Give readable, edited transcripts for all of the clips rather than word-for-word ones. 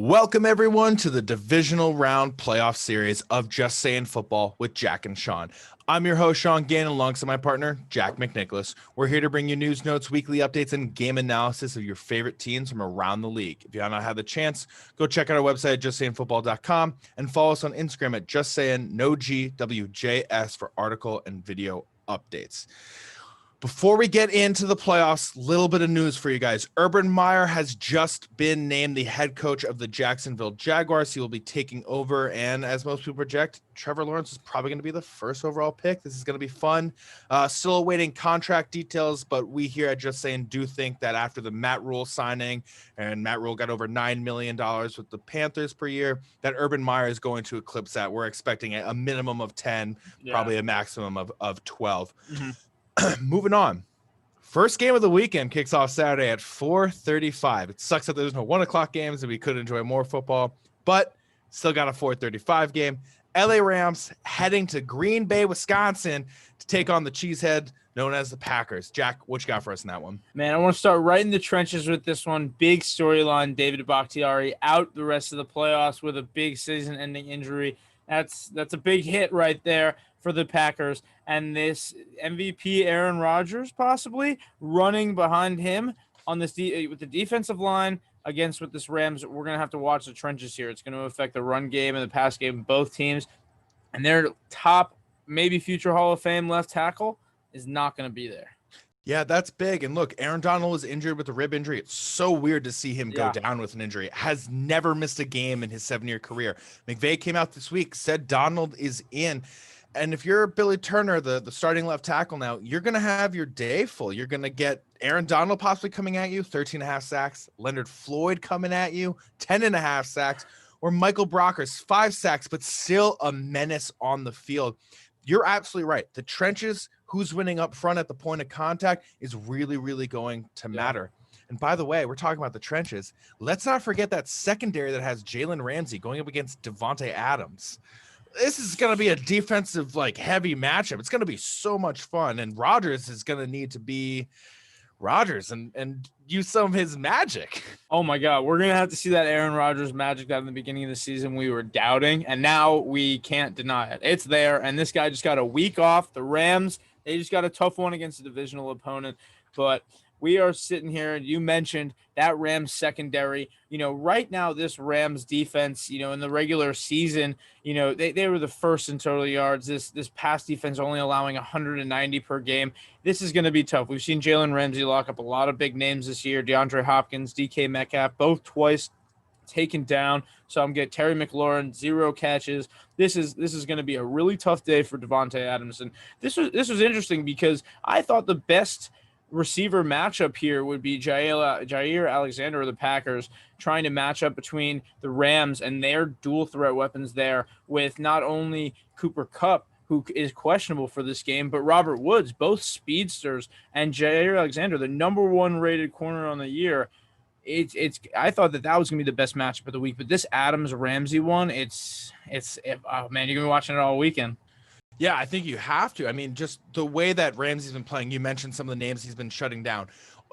Welcome, everyone, to the Divisional Round Playoff Series of Just Saying Football with Jack and Sean. I'm your host, Sean Gannon, alongside my partner, Jack McNicholas. We're here to bring you news, notes, weekly updates, and game analysis of your favorite teams from around the league. If you have not had the chance, go check out our website at justsayingfootball.com and follow us on Instagram at justsayingNoGWJS for article and video updates. Before we get into the playoffs, little bit of news for you guys. Urban Meyer has just been named the head coach of the Jacksonville Jaguars. He will be taking over, and as most people project, Trevor Lawrence is probably going to be the first overall pick. This is going to be fun. Still awaiting contract details, but we here at Just Saying do think that after the Matt Rule signing, and Matt Rule got over $9 million with the Panthers per year, that Urban Meyer is going to eclipse that. We're expecting a minimum of 10, probably a maximum of 12. Mm-hmm. Moving on. First game of the weekend kicks off Saturday at 4:35. It sucks that there's no 1 o'clock games and we could enjoy more football, but still got a 4:35 game. LA Rams heading to Green Bay, Wisconsin to take on the cheesehead known as the Packers. Jack, what you got for us in that one? Man, I want to start right in the trenches with this one. Big storyline. David Bakhtiari out the rest of the playoffs with a big season-ending injury. That's a big hit right there for the Packers. And this MVP Aaron Rodgers possibly running behind him on this with the defensive line against with this Rams. We're going to have to watch the trenches here. It's going to affect the run game and the pass game of both teams. And their top, maybe future Hall of Fame left tackle is not going to be there. Yeah, that's big. And look, Aaron Donald was injured with a rib injury. It's so weird to see him go down with an injury. Has never missed a game in his 7-year career. McVay came out this week, said Donald is in. And if you're Billy Turner, the starting left tackle now, you're going to have your day full. You're going to get Aaron Donald possibly coming at you, 13.5 sacks. Leonard Floyd coming at you, 10.5 sacks. Or Michael Brockers, 5 sacks, but still a menace on the field. You're absolutely right. The trenches, who's winning up front at the point of contact is really, really going to matter. And by the way, we're talking about the trenches. Let's not forget that secondary that has Jalen Ramsey going up against Davante Adams. This is going to be a defensive, heavy matchup. It's going to be so much fun. And Rodgers is going to need to be Rodgers and use some of his magic. Oh, my God. We're going to have to see that Aaron Rodgers magic that in the beginning of the season we were doubting. And now we can't deny it. It's there. And this guy just got a week off. The Rams, they just got a tough one against a divisional opponent. But we are sitting here, and you mentioned that Rams secondary. Right now, this Rams defense, in the regular season, they were the first in total yards. This pass defense only allowing 190 per game. This is going to be tough. We've seen Jalen Ramsey lock up a lot of big names this year. DeAndre Hopkins, DK Metcalf, both twice taken down. So I'm getting Terry McLaurin, 0 catches. This is going to be a really tough day for Davante Adams. And this was interesting because I thought the best receiver matchup here would be Jair Alexander of the Packers trying to match up between the Rams and their dual threat weapons there with not only Cooper Kupp, who is questionable for this game, but Robert Woods, both speedsters, and Jair Alexander, the number 1 rated corner on the year. I thought that was going to be the best matchup of the week, but this Adams Ramsey one, oh man, you're going to be watching it all weekend. Yeah, I think you have to. I mean, just the way that Ramsey's been playing, you mentioned some of the names he's been shutting down.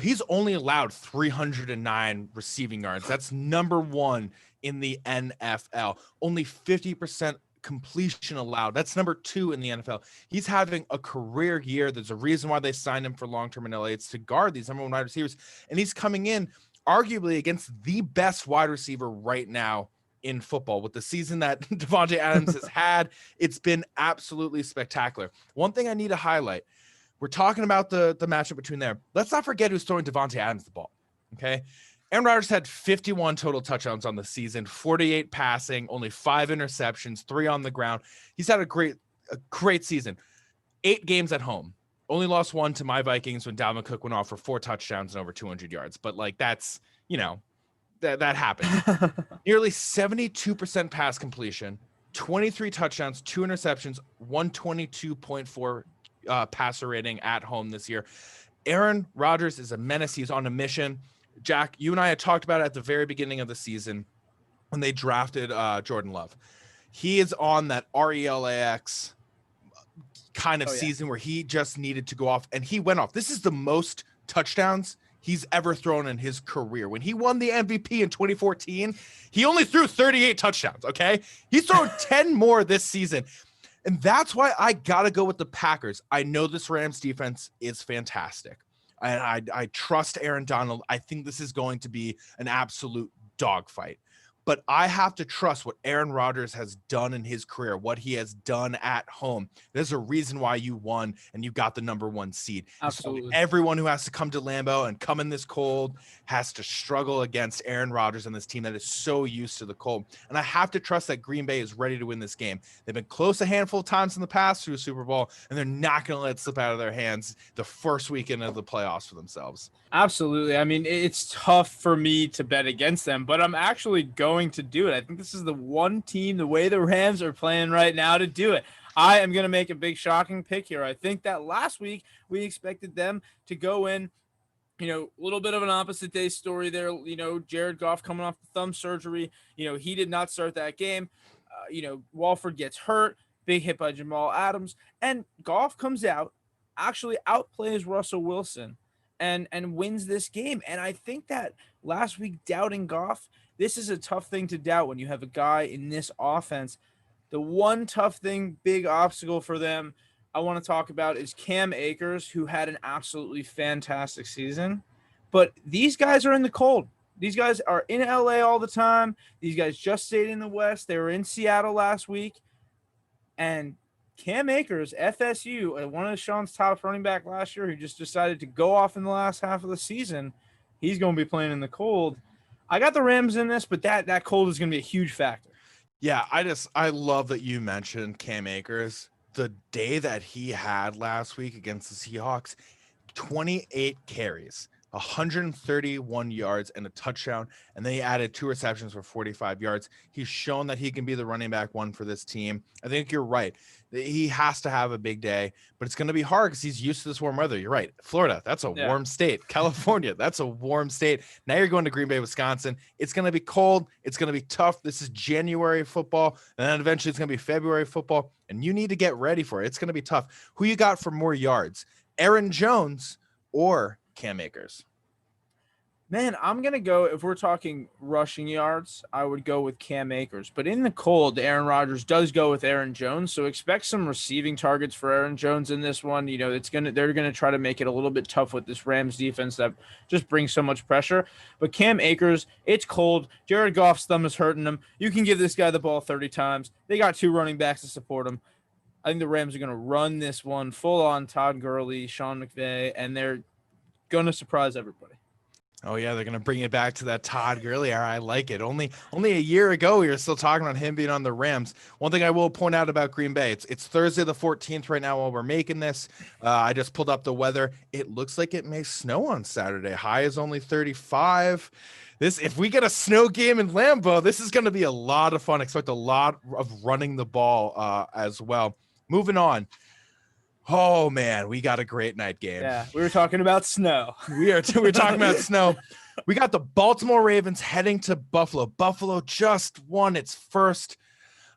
He's only allowed 309 receiving yards. That's number 1 in the NFL. Only 50% completion allowed. That's number 2 in the NFL. He's having a career year. There's a reason why they signed him for long-term in LA. It's to guard these number 1 wide receivers. And he's coming in arguably against the best wide receiver right now in football. With the season that Davante Adams has had, it's been absolutely spectacular. One thing I need to highlight, we're talking about the matchup between there. Let's not forget who's throwing Davante Adams the ball, okay? Aaron Rodgers had 51 total touchdowns on the season, 48 passing, only 5 interceptions, 3 on the ground. He's had a great season. 8 games at home. Only lost 1 to my Vikings when Dalvin Cook went off for 4 touchdowns and over 200 yards. But that's, that happened. Nearly 72% pass completion, 23 touchdowns, 2 interceptions, 122.4 passer rating at home this year. Aaron Rodgers is a menace. He's on a mission. Jack, you and I had talked about it at the very beginning of the season when they drafted Jordan Love. He is on that RELAX kind of season where he just needed to go off, and he went off. This is the most touchdowns he's ever thrown in his career. When he won the MVP in 2014, he only threw 38 touchdowns, okay? He's thrown 10 more this season. And that's why I got to go with the Packers. I know this Rams defense is fantastic. And I trust Aaron Donald. I think this is going to be an absolute dogfight. But I have to trust what Aaron Rodgers has done in his career, what he has done at home. There's a reason why you won and you got the number 1 seed. Absolutely. So everyone who has to come to Lambeau and come in this cold has to struggle against Aaron Rodgers and this team that is so used to the cold. And I have to trust that Green Bay is ready to win this game. They've been close a handful of times in the past to a Super Bowl, and they're not going to let it slip out of their hands the first weekend of the playoffs for themselves. Absolutely. I mean, it's tough for me to bet against them, but I'm actually going to do it. I think this is the one team, the way the Rams are playing right now, to do it. I am going to make a big shocking pick here. I think that last week we expected them to go in, a little bit of an opposite day story there. Jared Goff coming off the thumb surgery. He did not start that game. Walford gets hurt, big hit by Jamal Adams, and Goff comes out, actually outplays Russell Wilson and wins this game. And I think that last week doubting Goff, this is a tough thing to doubt when you have a guy in this offense. The one tough thing, big obstacle for them I want to talk about is Cam Akers, who had an absolutely fantastic season. But these guys are in the cold. These guys are in LA all the time. These guys just stayed in the West. They were in Seattle last week. And Cam Akers, FSU, one of Sean's top running back last year, who just decided to go off in the last half of the season, he's going to be playing in the cold. I got the Rams in this, but that cold is going to be a huge factor. Yeah, I love that you mentioned Cam Akers. The day that he had last week against the Seahawks, 28 carries, 131 yards and a touchdown, and then he added 2 receptions for 45 yards. He's shown that he can be the running back 1 for this team. I think you're right. He has to have a big day, but it's going to be hard because he's used to this warm weather. You're right. Florida, that's a warm state. California, that's a warm state. Now you're going to Green Bay, Wisconsin. It's going to be cold. It's going to be tough. This is January football, and then eventually it's going to be February football, and you need to get ready for it. It's going to be tough. Who you got for more yards, Aaron Jones or Cam Akers? Man, I'm going to go, if we're talking rushing yards, I would go with Cam Akers. But in the cold, Aaron Rodgers does go with Aaron Jones, so expect some receiving targets for Aaron Jones in this one. They're going to try to make it a little bit tough with this Rams defense that just brings so much pressure. But Cam Akers, it's cold. Jared Goff's thumb is hurting him. You can give this guy the ball 30 times. They got 2 running backs to support him. I think the Rams are going to run this one full on Todd Gurley, Sean McVay, and they're going to surprise everybody. Oh yeah, they're gonna bring it back to that Todd Gurley era. I like it. Only a year ago we were still talking about him being on the Rams. One thing I will point out about Green Bay, it's Thursday the 14th right now while we're making this. I just pulled up the weather. It looks like it may snow on Saturday. High is only 35. If we get a snow game in Lambeau, this is gonna be a lot of fun. Expect a lot of running the ball as well. Moving on. Oh man, we got a great night game. Yeah, we were talking about snow. We're talking about snow. We got the Baltimore Ravens heading to Buffalo. Buffalo just won its first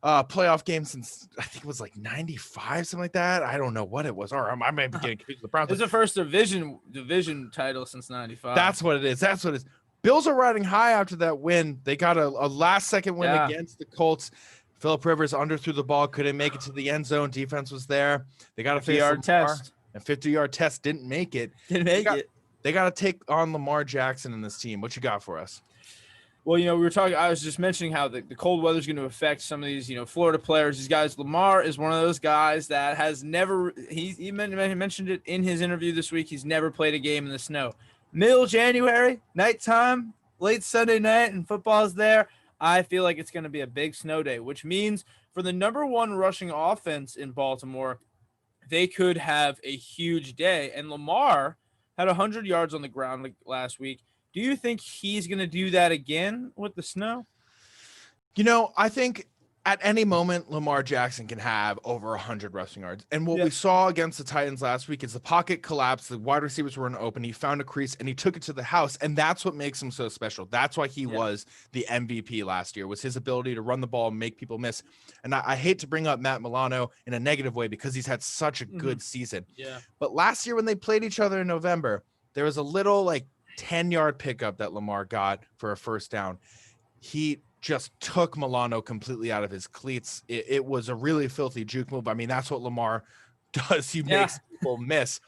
playoff game since I think it was like 95, something like that. I don't know what it was. Or I might be getting confused with the Browns. It's the first division title since 95. That's what it is. Bills are riding high after that win. They got a last second win against the Colts. Phillip Rivers underthrew the ball, couldn't make it to the end zone. Defense was there. They got a 50-yard test. A 50-yard test didn't make it. They got to take on Lamar Jackson in this team. What you got for us? Well, we were talking. I was just mentioning how the cold weather is going to affect some of these, Florida players. These guys. Lamar is one of those guys that has never. He mentioned it in his interview this week. He's never played a game in the snow. Middle January, nighttime, late Sunday night, and football's there. I feel like it's going to be a big snow day, which means for the number 1 rushing offense in Baltimore, they could have a huge day. And Lamar had 100 yards on the ground last week. Do you think he's going to do that again with the snow? I think at any moment, Lamar Jackson can have over 100 rushing yards. And what we saw against the Titans last week is the pocket collapsed. The wide receivers weren't open. He found a crease and he took it to the house. And that's what makes him so special. That's why he was the MVP last year, was his ability to run the ball and make people miss. And I hate to bring up Matt Milano in a negative way because he's had such a good season. Yeah. But last year when they played each other in November, there was a little 10-yard pickup that Lamar got for a first down. He just took Milano completely out of his cleats. It was a really filthy juke move. I mean, that's what Lamar does. He makes people miss.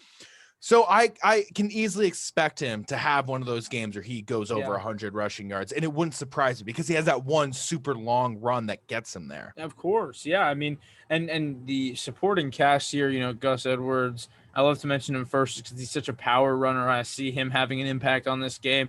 So I can easily expect him to have one of those games where he goes over 100 rushing yards, and it wouldn't surprise me because he has that one super long run that gets him there. Of course, yeah. I mean, and the supporting cast here, you know, Gus Edwards. I love to mention him first because he's such a power runner. I see him having an impact on this game.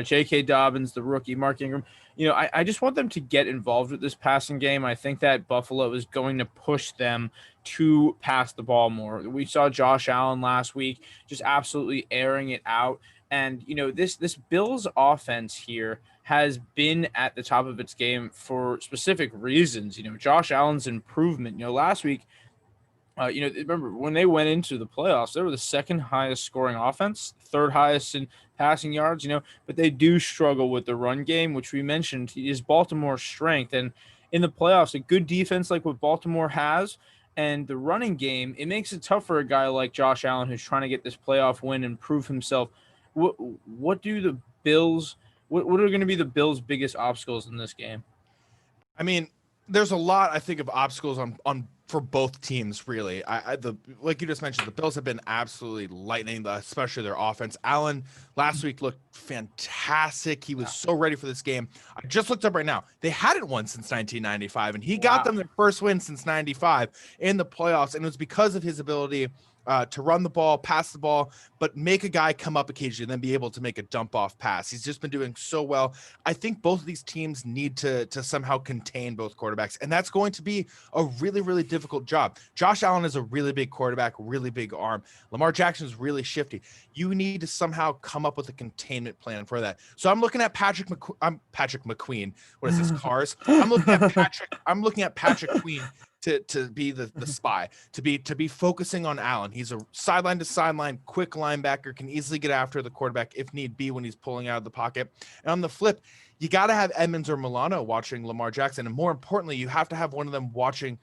J.K. Dobbins, the rookie, Mark Ingram. You know, I just want them to get involved with this passing game. I think that Buffalo is going to push them to pass the ball more. We saw Josh Allen last week just absolutely airing it out. And, you know, this Bills offense here has been at the top of its game for specific reasons. You know, Josh Allen's improvement, you know, last week, you know, remember when they went into the playoffs, they were the second highest scoring offense, third highest in passing yards, you know, but they do struggle with the run game, which we mentioned is Baltimore's strength. And in the playoffs, a good defense like what Baltimore has and the running game, it makes it tough for a guy like Josh Allen who's trying to get this playoff win and prove himself. What do the Bills, what are going to be the Bills' biggest obstacles in this game? I mean, there's a lot, I think, of obstacles on for both teams, really. Like you just mentioned, the Bills have been absolutely lightning, especially their offense. Allen last week looked fantastic. He was so ready for this game. I just looked up right now. They hadn't won since 1995, and he got them their first win since 95 in the playoffs, and it was because of his ability to run the ball, pass the ball, but make a guy come up occasionally and then be able to make a dump off pass. He's just been doing so well. I think both of these teams need to somehow contain both quarterbacks, and that's going to be a really, really difficult job. Josh Allen is a really big quarterback, really big arm. Lamar Jackson is really shifty. You need to somehow come up with a containment plan for that. So I'm looking at Patrick McQueen. What is this, Cars? I'm looking at Patrick Queen to be the spy, to be focusing on Allen. He's a sideline to sideline, quick linebacker, can easily get after the quarterback if need be when he's pulling out of the pocket. And on the flip, you got to have Edmonds or Milano watching Lamar Jackson. And more importantly, you have to have one of them watching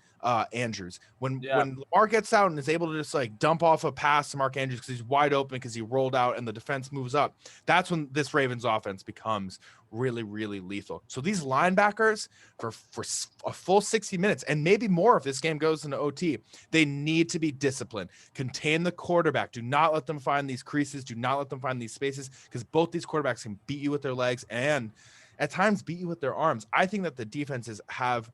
Andrews. When Lamar gets out and is able to just like dump off a pass to Mark Andrews because he's wide open because he rolled out and the defense moves up, that's when this Ravens offense becomes really, really lethal. So these linebackers for a full 60 minutes and maybe more if this game goes into OT, they need to be disciplined. Contain the quarterback. Do not let them find these creases. Do not let them find these spaces because both these quarterbacks can beat you with their legs and at times beat you with their arms. I think that the defenses have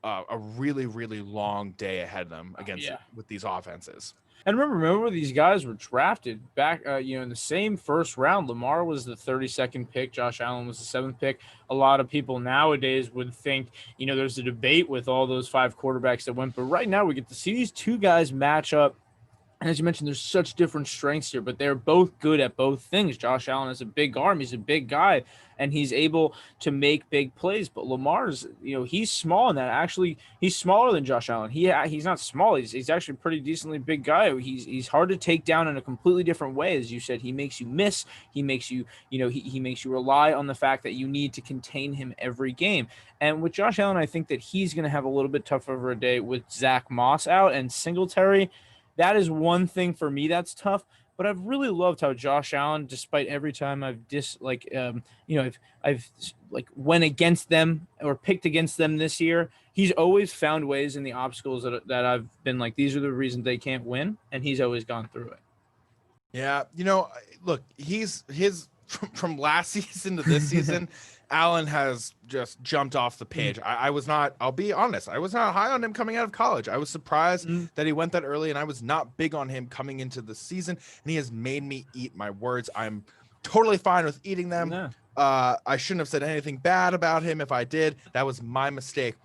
a really, really long day ahead of them against with these offenses. And remember these guys were drafted back, you know, in the same first round. Lamar was the 32nd pick. Josh Allen was the 7th pick. A lot of people nowadays would think, you know, there's a debate with all those 5 quarterbacks that went. But right now we get to see these 2 guys match up. And as you mentioned, there's such different strengths here, but they're both good at both things. Josh Allen has a big arm. He's a big guy, and he's able to make big plays. But Lamar's, you know, he's small in that. Actually, he's smaller than Josh Allen. He's not small. He's actually a pretty decently big guy. He's hard to take down in a completely different way. As you said, he makes you miss. He makes you, you know, he makes you rely on the fact that you need to contain him every game. And with Josh Allen, I think that he's going to have a little bit tougher of a day with Zach Moss out and Singletary. That is one thing for me that's tough, but I've really loved how Josh Allen, despite every time I've I've went against them or picked against them this year, he's always found ways in the obstacles that I've been like, these are the reasons they can't win, and he's always gone through it. Yeah, you know, look, from last season to this season, Allen has just jumped off the page. I'll be honest, I was not high on him coming out of college. I was surprised that he went that early, and I was not big on him coming into the season, and he has made me eat my words. I'm totally fine with eating them. Yeah. I shouldn't have said anything bad about him. If I did, that was my mistake.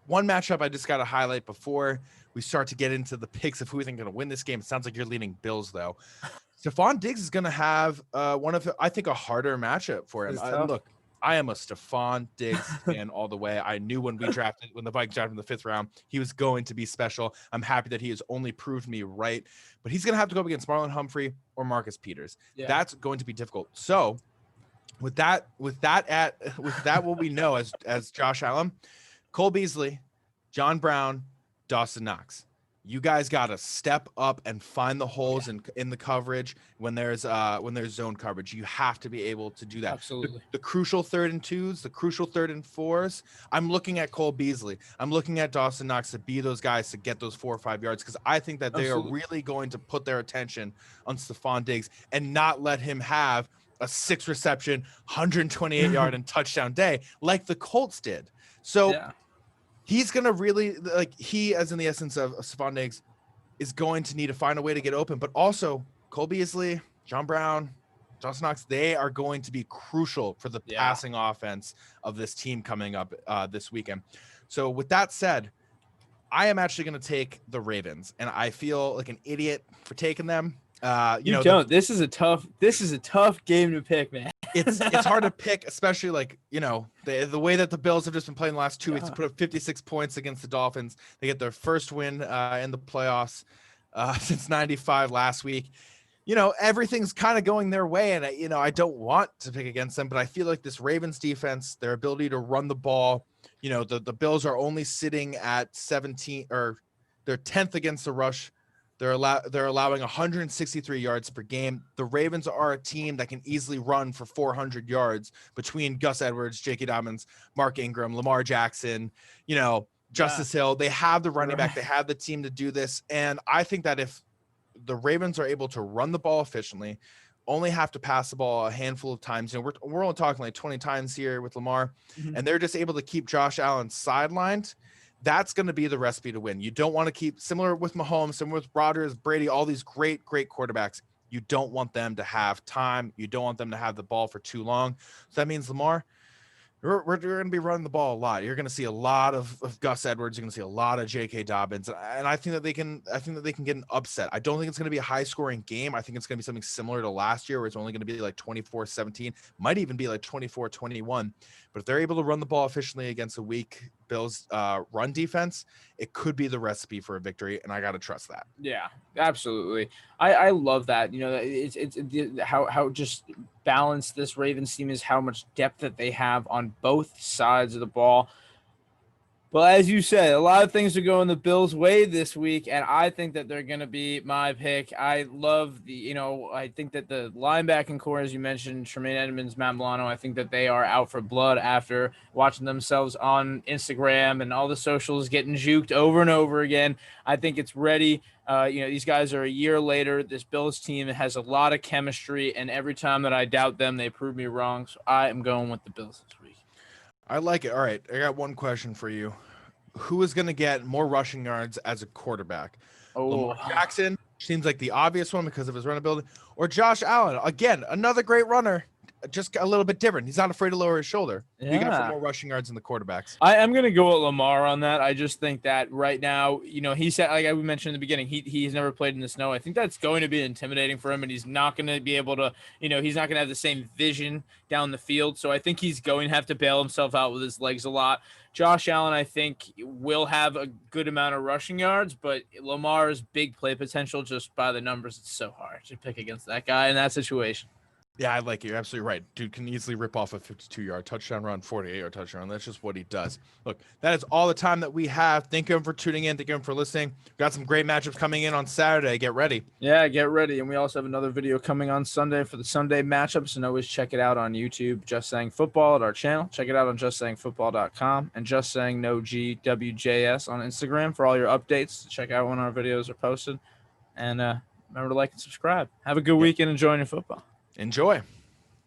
One matchup I just got to highlight before we start to get into the picks of who we think going to win this game. It sounds like you're leaning Bills, though. Stefon Diggs is going to have one of, I think, a harder matchup for him. Look, I am a Stefon Diggs fan all the way. I knew when the Vikings drafted in the 5th round, he was going to be special. I'm happy that he has only proved me right. But he's going to have to go up against Marlon Humphrey or Marcus Peters. Yeah. That's going to be difficult. So with that, what we know as Josh Allen, Cole Beasley, John Brown, Dawson Knox. You guys got to step up and find the holes in the coverage when there's zone coverage. You have to be able to do that. Absolutely. The crucial 3rd and 2s, the crucial 3rd and 4s. I'm looking at Cole Beasley. I'm looking at Dawson Knox to be those guys to get those 4 or 5 yards, because I think that they are really going to put their attention on Stefon Diggs and not let him have a 6 reception, 128 yard and touchdown day like the Colts did. So he's going to really, like, he, as in the essence of Stefon Diggs, is going to need to find a way to get open. But also, Cole Beasley, John Brown, Dawson Knox, they are going to be crucial for the passing offense of this team coming up this weekend. So with that said, I am actually going to take the Ravens, and I feel like an idiot for taking them. This is a tough game to pick, man. It's hard to pick, especially like, the way that the Bills have just been playing the last 2 weeks. They put up 56 points against the Dolphins. They get their first win in the playoffs since 95 last week. Everything's kind of going their way, and I don't want to pick against them, but I feel like this Ravens defense, their ability to run the ball, the Bills are only sitting at 17, or they're 10th against the rush. They're allowing 163 yards per game. The Ravens are a team that can easily run for 400 yards between Gus Edwards, J.K. Dobbins, Mark Ingram, Lamar Jackson, Justice Hill. They have the running back. They have the team to do this. And I think that if the Ravens are able to run the ball efficiently, only have to pass the ball a handful of times, we're only talking like 20 times here with Lamar, and they're just able to keep Josh Allen sidelined, that's going to be the recipe to win. You don't want to keep, similar with Mahomes, similar with Rodgers, Brady, all these great quarterbacks. You don't want them to have time. You don't want them to have the ball for too long. So that means, Lamar, we're going to be running the ball a lot. You're going to see a lot of Gus Edwards. You're going to see a lot of J.K. Dobbins, and I think that they can get an upset. I don't think it's going to be a high scoring game. I think it's going to be something similar to last year, where it's only going to be like 24-17, might even be like 24-21. But if they're able to run the ball efficiently against a weak Bills run defense, it could be the recipe for a victory, and I got to trust that. Yeah, absolutely. I love that. It's how just balanced this Ravens team is, how much depth that they have on both sides of the ball. But as you said, a lot of things are going the Bills' way this week, and I think that they're going to be my pick. I love I think that the linebacking core, as you mentioned, Tremaine Edmonds, Matt Milano, I think that they are out for blood after watching themselves on Instagram and all the socials getting juked over and over again. I think it's ready. These guys are a year later. This Bills team has a lot of chemistry, and every time that I doubt them, they prove me wrong. So I am going with the Bills this week. I like it. All right, I got one question for you. Who is going to get more rushing yards as a quarterback? Lamar Jackson seems like the obvious one because of his run ability, or Josh Allen? Again, another great runner, just a little bit different. He's not afraid to lower his shoulder. Yeah. You got for more rushing yards in the quarterbacks. I'm going to go with Lamar on that. I just think that right now, he said, like we mentioned in the beginning, he's never played in the snow. I think that's going to be intimidating for him, and he's not going to be able to, he's not going to have the same vision down the field. So I think he's going to have to bail himself out with his legs a lot. Josh Allen, I think, will have a good amount of rushing yards, but Lamar's big play potential, just by the numbers, it's so hard to pick against that guy in that situation. Yeah, I like it. You're absolutely right. Dude can easily rip off a 52-yard touchdown run, 48-yard touchdown. That's just what he does. Look, that is all the time that we have. Thank you for tuning in. Thank you for listening. We've got some great matchups coming in on Saturday. Get ready. Yeah, get ready. And we also have another video coming on Sunday for the Sunday matchups. And always check it out on YouTube, Just Saying Football, at our channel. Check it out on justsayingfootball.com and Just Saying No GWJS on Instagram for all your updates. Check out when our videos are posted. And remember to like and subscribe. Have a good weekend enjoying your football. Enjoy.